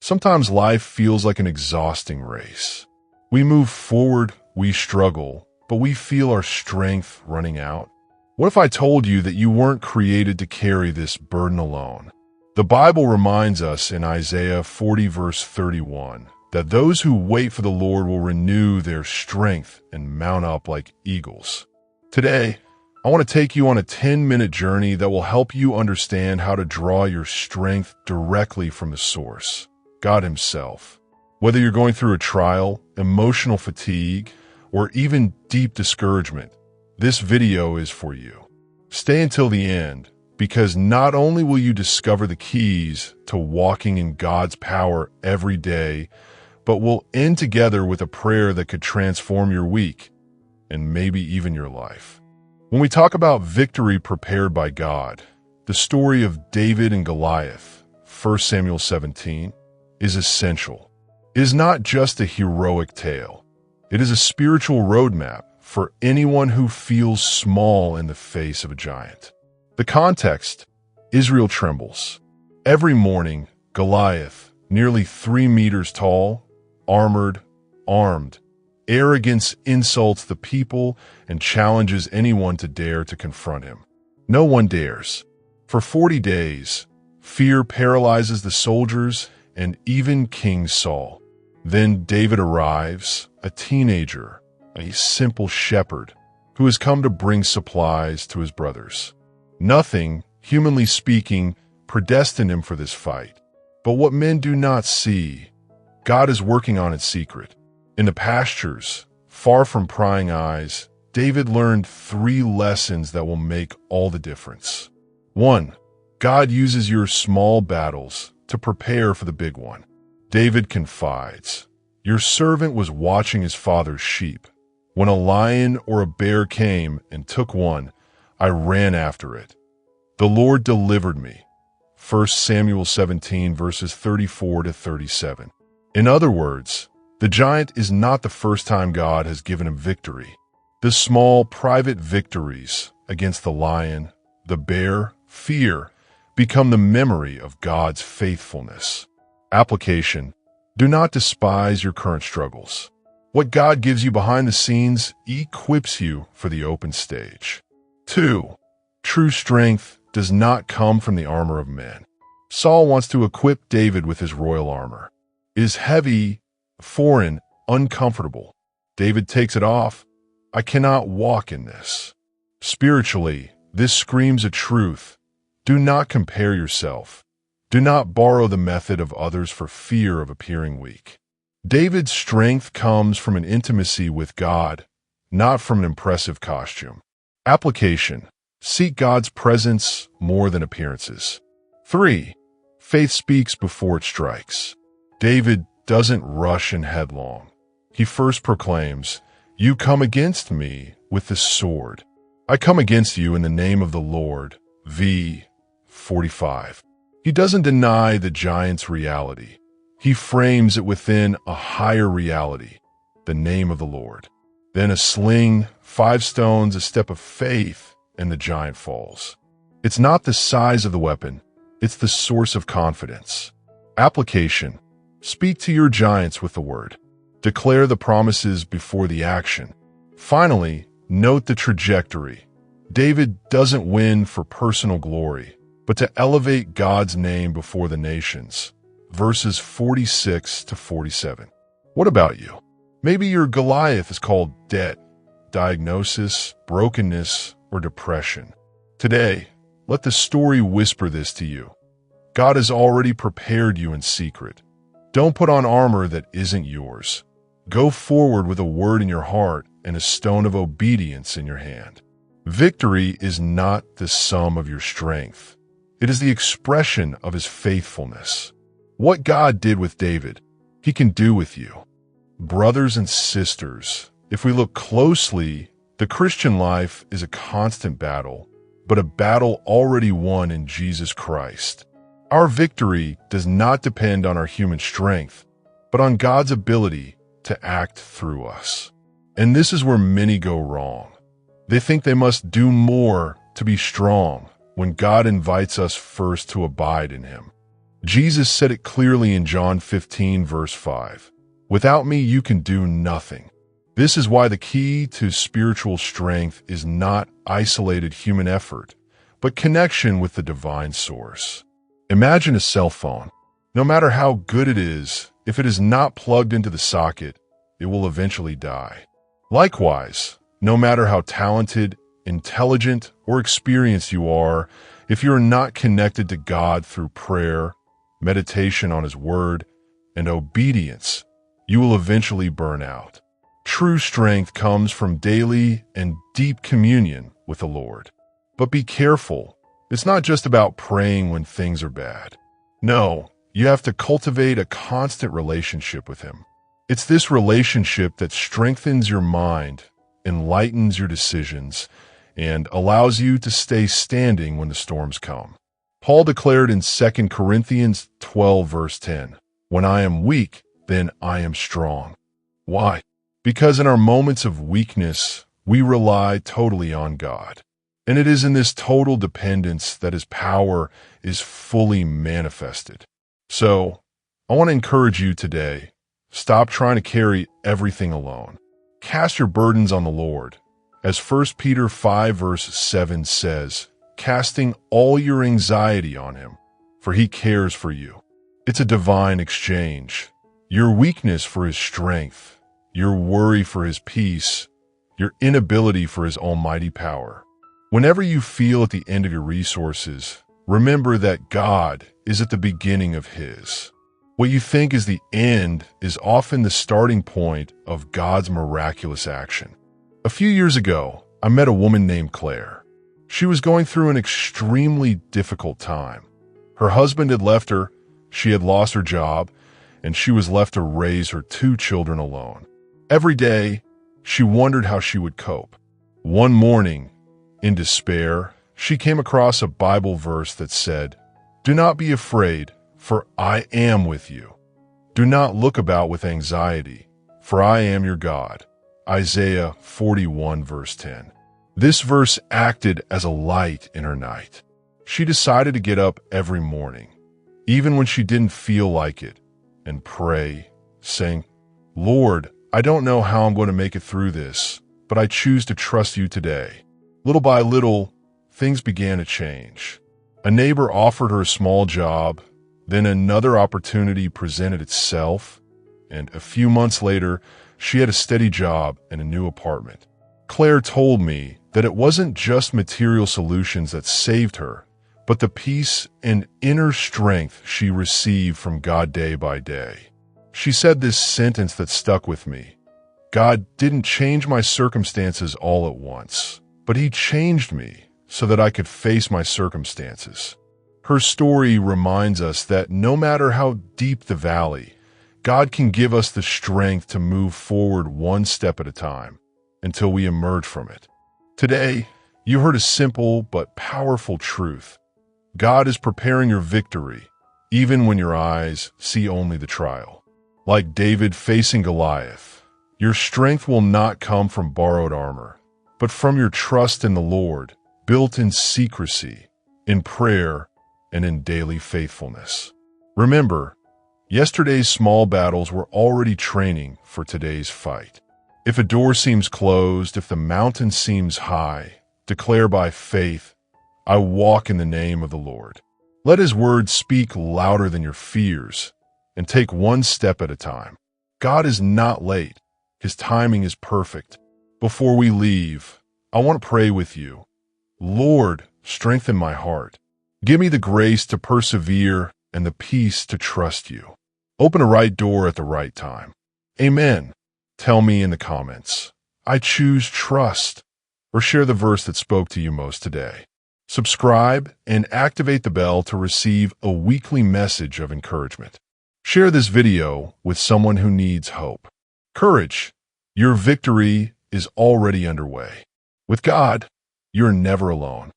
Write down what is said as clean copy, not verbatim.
Sometimes life feels like an exhausting race. We move forward, we struggle, but we feel our strength running out. What if I told you that you weren't created to carry this burden alone? The Bible reminds us in Isaiah 40 verse 31 that those who wait for the Lord will renew their strength and mount up like eagles. Today, I want to take you on a 10-minute journey that will help you understand how to draw your strength directly from the source, God Himself. Whether you're going through a trial, emotional fatigue, or even deep discouragement, this video is for you. Stay until the end, because not only will you discover the keys to walking in God's power every day, but we'll end together with a prayer that could transform your week and maybe even your life. When we talk about victory prepared by God, the story of David and Goliath, 1 Samuel 17, is essential. It is not just a heroic tale. It is a spiritual roadmap for anyone who feels small in the face of a giant. The context: Israel trembles. Every morning, Goliath, nearly 3 meters tall, armored, armed, arrogance insults the people and challenges anyone to dare to confront him. No one dares. For 40 days, fear paralyzes the soldiers and even King Saul. Then David arrives, a teenager, a simple shepherd, who has come to bring supplies to his brothers. Nothing, humanly speaking, predestined him for this fight. But what men do not see, God is working on in secret. In the pastures, far from prying eyes, David learned 3 lessons that will make all the difference. 1. God uses your small battles to prepare for the big one. David confides, "Your servant was watching his father's sheep. When a lion or a bear came and took one, I ran after it. The Lord delivered me." 1 Samuel 17 verses 34 to 37. In other words, the giant is not the first time God has given him victory. The small private victories against the lion, the bear, fear, become the memory of God's faithfulness. Application: do not despise your current struggles. What God gives you behind the scenes equips you for the open stage. 2. True strength does not come from the armor of men. Saul wants to equip David with his royal armor. It is heavy, foreign, uncomfortable. David takes it off. "I cannot walk in this." Spiritually, this screams a truth. Do not compare yourself. Do not borrow the method of others for fear of appearing weak. David's strength comes from an intimacy with God, not from an impressive costume. Application: seek God's presence more than appearances. 3. Faith speaks before it strikes. David doesn't rush in headlong. He first proclaims, "You come against me with the sword. I come against you in the name of the Lord." v. 45. He doesn't deny the giant's reality. He frames it within a higher reality, the name of the Lord. Then a sling, 5 stones, a step of faith, and the giant falls. It's not the size of the weapon, it's the source of confidence. Application: speak to your giants with the word. Declare the promises before the action. Finally, note the trajectory. David doesn't win for personal glory, but to elevate God's name before the nations. Verses 46 to 47. What about you? Maybe your Goliath is called debt, diagnosis, brokenness, or depression. Today, let the story whisper this to you. God has already prepared you in secret. Don't put on armor that isn't yours. Go forward with a word in your heart and a stone of obedience in your hand. Victory is not the sum of your strength. It is the expression of His faithfulness. What God did with David, He can do with you. Brothers and sisters, if we look closely, the Christian life is a constant battle, but a battle already won in Jesus Christ. Our victory does not depend on our human strength, but on God's ability to act through us. And this is where many go wrong. They think they must do more to be strong, when God invites us first to abide in Him. Jesus said it clearly in John 15, verse 5. Without me, you can do nothing. This is why the key to spiritual strength is not isolated human effort, but connection with the divine source. Imagine a cell phone. No matter how good it is, if it is not plugged into the socket, it will eventually die. Likewise, no matter how talented, intelligent, or experienced you are, if you are not connected to God through prayer, meditation on His Word, and obedience, you will eventually burn out. True strength comes from daily and deep communion with the Lord. But be careful. It's not just about praying when things are bad. No, you have to cultivate a constant relationship with Him. It's this relationship that strengthens your mind, enlightens your decisions, and allows you to stay standing when the storms come. Paul declared in 2 Corinthians 12, verse 10, "When I am weak, then I am strong." Why? Because in our moments of weakness, we rely totally on God. And it is in this total dependence that His power is fully manifested. So, I want to encourage you today, stop trying to carry everything alone. Cast your burdens on the Lord. As 1 Peter 5, verse 7 says, casting all your anxiety on Him, for He cares for you. It's a divine exchange. Your weakness for His strength, your worry for His peace, your inability for His almighty power. Whenever you feel at the end of your resources, remember that God is at the beginning of His. What you think is the end is often the starting point of God's miraculous action. A few years ago, I met a woman named Claire. She was going through an extremely difficult time. Her husband had left her, she had lost her job, and she was left to raise her 2 children alone. Every day, she wondered how she would cope. One morning, in despair, she came across a Bible verse that said, "Do not be afraid, for I am with you. Do not look about with anxiety, for I am your God." Isaiah 41, verse 10. This verse acted as a light in her night. She decided to get up every morning, even when she didn't feel like it, and pray, saying, "Lord, I don't know how I'm going to make it through this, but I choose to trust you today." Little by little, things began to change. A neighbor offered her a small job, then another opportunity presented itself, and a few months later, she had a steady job and a new apartment. Claire told me that it wasn't just material solutions that saved her, but the peace and inner strength she received from God day by day. She said this sentence that stuck with me: "God didn't change my circumstances all at once, but He changed me so that I could face my circumstances." Her story reminds us that no matter how deep the valley, God can give us the strength to move forward one step at a time until we emerge from it. Today, you heard a simple but powerful truth. God is preparing your victory, even when your eyes see only the trial. Like David facing Goliath, your strength will not come from borrowed armor, but from your trust in the Lord, built in secrecy, in prayer, and in daily faithfulness. Remember, yesterday's small battles were already training for today's fight. If a door seems closed, if the mountain seems high, declare by faith, "I walk in the name of the Lord." Let His word speak louder than your fears, and take one step at a time. God is not late. His timing is perfect. Before we leave, I want to pray with you. Lord, strengthen my heart. Give me the grace to persevere and the peace to trust you. Open a right door at the right time. Amen. Tell me in the comments, "I choose trust," or share the verse that spoke to you most today. Subscribe and activate the bell to receive a weekly message of encouragement. Share this video with someone who needs hope. Courage, your victory is already underway. With God, you're never alone.